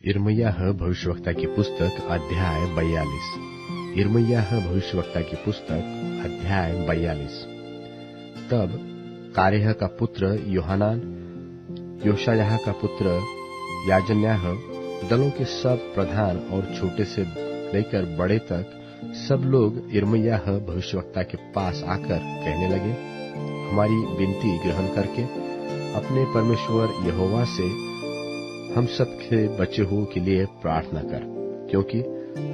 यिर्मयाह भविष्यवक्ता की पुस्तक अध्याय 42। यिर्मयाह भविष्यवक्ता की पुस्तक अध्याय 42। तब कारेह का पुत्र योहानान, योशायाह का पुत्र याजन्याह, दलों के सब प्रधान और छोटे से लेकर बड़े तक सब लोग यिर्मयाह भविष्यवक्ता के पास आकर कहने लगे, हमारी विनती ग्रहण करके अपने परमेश्वर यहोवा से हम सबके बचे हुओं के लिए प्रार्थना कर, क्योंकि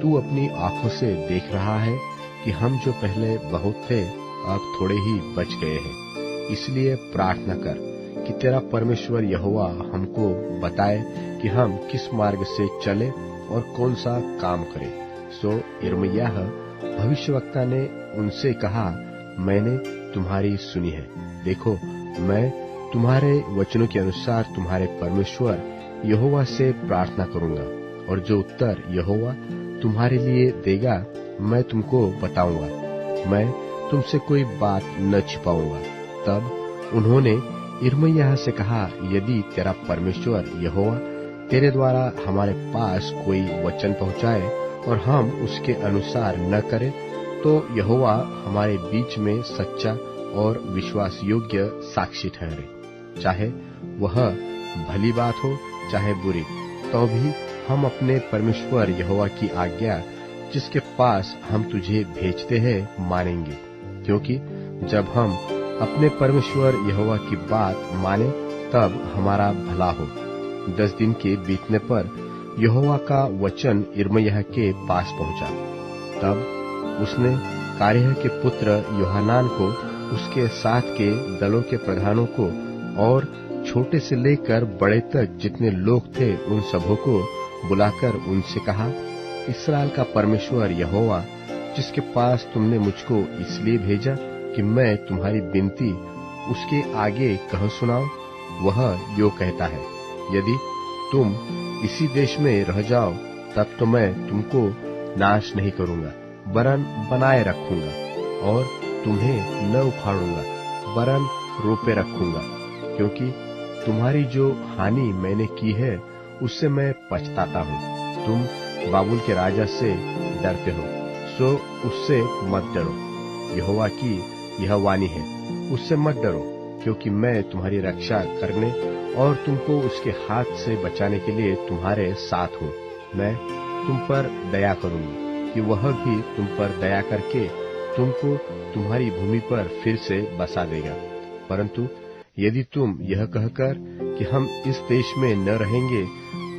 तू अपनी आंखों से देख रहा है कि हम जो पहले बहुत थे अब थोड़े ही बच गए हैं। इसलिए प्रार्थना कर कि तेरा परमेश्वर यहोवा हमको बताए कि हम किस मार्ग से चले और कौन सा काम करें। सो यिर्मयाह भविष्यवक्ता ने उनसे कहा, मैंने तुम्हारी सुनी है। देखो, मैं तुम्हारे वचनों के अनुसार तुम्हारे परमेश्वर यहोवा से प्रार्थना करूंगा, और जो उत्तर यहोवा तुम्हारे लिए देगा मैं तुमको बताऊंगा। मैं तुमसे कोई बात न छिपाऊंगा। तब उन्होंने यिर्मयाह से कहा, यदि तेरा परमेश्वर यहोवा तेरे द्वारा हमारे पास कोई वचन पहुंचाए और हम उसके अनुसार न करें, तो यहोवा हमारे बीच में सच्चा और विश्वास योग्य साक्षी ठहरे, चाहे वह भली बात हो चाहे बुरी, तो भी हम अपने परमेश्वर यहोवा की आज्ञा जिसके पास हम तुझे भेजते हैं मानेंगे। क्योंकि जब हम अपने परमेश्वर यहोवा की बात माने तब हमारा भला हो। 10 दिन के बीतने पर यहोवा का वचन यिर्मयाह के पास पहुंचा। तब उसने कारेह के पुत्र योहानान को, उसके साथ के दलों के प्रधानों को और छोटे से लेकर बड़े तक जितने लोग थे उन सबों को बुलाकर उनसे कहा, इस्राएल का परमेश्वर यहोवा जिसके पास तुमने मुझको इसलिए भेजा कि मैं तुम्हारी विनती उसके आगे कह सुनाऊं, वह यो कहता है, यदि तुम इसी देश में रह जाओ तब तो मैं तुमको नाश नहीं करूंगा, वरन बनाए रखूंगा और तुम्हें न उखाड़ूंगा, वरन रोपे रखूंगा। क्योंकि तुम्हारी जो हानि मैंने की है उससे मैं पछताता हूँ। तुम बाबुल के राजा से डरते हो, सो उससे मत डरो। यहोवा की यह वाणी है, उससे मत डरो, क्योंकि मैं तुम्हारी रक्षा करने और तुमको उसके हाथ से बचाने के लिए तुम्हारे साथ हूँ। मैं तुम पर दया करूंगी कि वह भी तुम पर दया करके तुमको तुम्हारी भूमि पर फिर से बसा देगा। परंतु यदि तुम यह कहकर कि हम इस देश में न रहेंगे,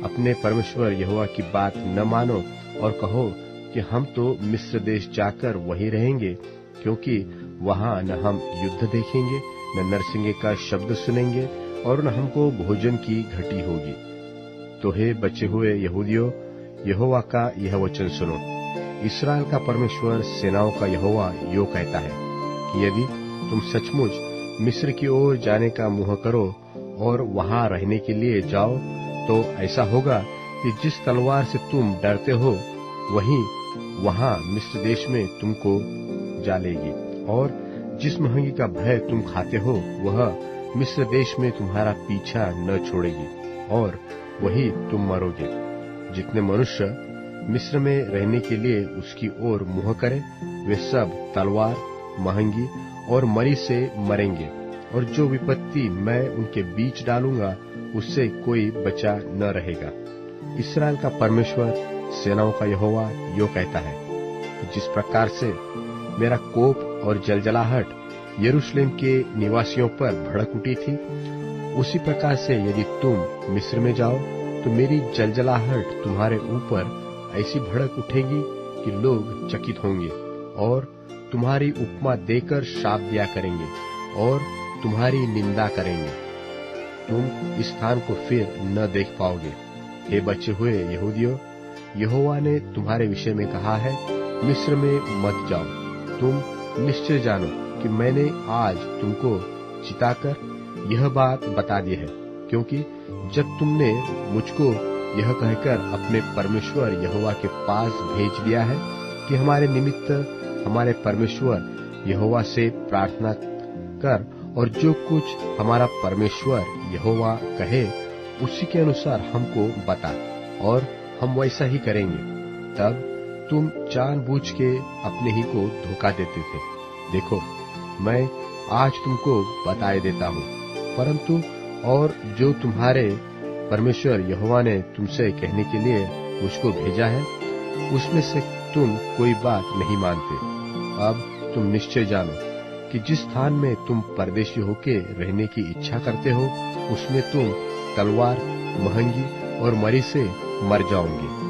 अपने परमेश्वर यहोवा की बात न मानो और कहो कि हम तो मिस्र देश जाकर वहीं रहेंगे, क्योंकि वहां न हम युद्ध देखेंगे, न नरसिंगे का शब्द सुनेंगे और न हमको भोजन की घटी होगी, तो हे बचे हुए यहूदियों, यहोवा का यह वचन सुनो। इस्राएल का परमेश्वर सेनाओं का यहोवा यो कहता है कि यदि तुम सचमुच मिस्र की ओर जाने का मुंह करो और वहां रहने के लिए जाओ, तो ऐसा होगा कि जिस तलवार से तुम डरते हो वहीं वहां मिस्र देश में तुमको जा लेगी, और जिस महंगी का भय तुम खाते हो वह मिस्र देश में तुम्हारा पीछा न छोड़ेगी, और वही तुम मरोगे। जितने मनुष्य मिस्र में रहने के लिए उसकी ओर मुंह करें, वे सब तलवार, महंगी और मरी से मरेंगे, और जो विपत्ति मैं उनके बीच डालूंगा उससे कोई बचा न रहेगा। इस्राएल का परमेश्वर सेनाओं का यहोवा यो कहता है, जिस प्रकार से मेरा कोप और जलजलाहट यरूशलेम के निवासियों पर भड़क उठी थी, उसी प्रकार से यदि तुम मिस्र में जाओ तो मेरी जलजलाहट तुम्हारे ऊपर ऐसी भड़क उठेगी कि लोग चकित होंगे और तुम्हारी उपमा देकर शाप दिया करेंगे और तुम्हारी निंदा करेंगे। तुम इस स्थान को फिर न देख पाओगे। हे बचे हुए यहूदियों, यहोवा ने तुम्हारे विषय में कहा है, मिस्र में मत जाओ। तुम निश्चय जानो कि मैंने आज तुमको चिताकर यह बात बता दी है, क्योंकि जब तुमने मुझको यह कहकर अपने परमेश्वर यहोवा के पास भेज दिया है कि हमारे निमित्त हमारे परमेश्वर यहोवा से प्रार्थना कर और जो कुछ हमारा परमेश्वर यहोवा कहे उसी के अनुसार हमको बता, और हम वैसा ही करेंगे। तब तुम जानबूझ के अपने ही को धोखा देते थे। देखो, मैं आज तुमको बताए देता हूँ, परंतु और जो तुम्हारे परमेश्वर यहोवा ने तुमसे कहने के लिए मुझको भेजा है, उसमें से तुम कोई बात नहीं मानते। अब तुम निश्चय जानो कि जिस स्थान में तुम परदेशी होके रहने की इच्छा करते हो, उसमें तुम तलवार, महंगी और मरी से मर जाओगे।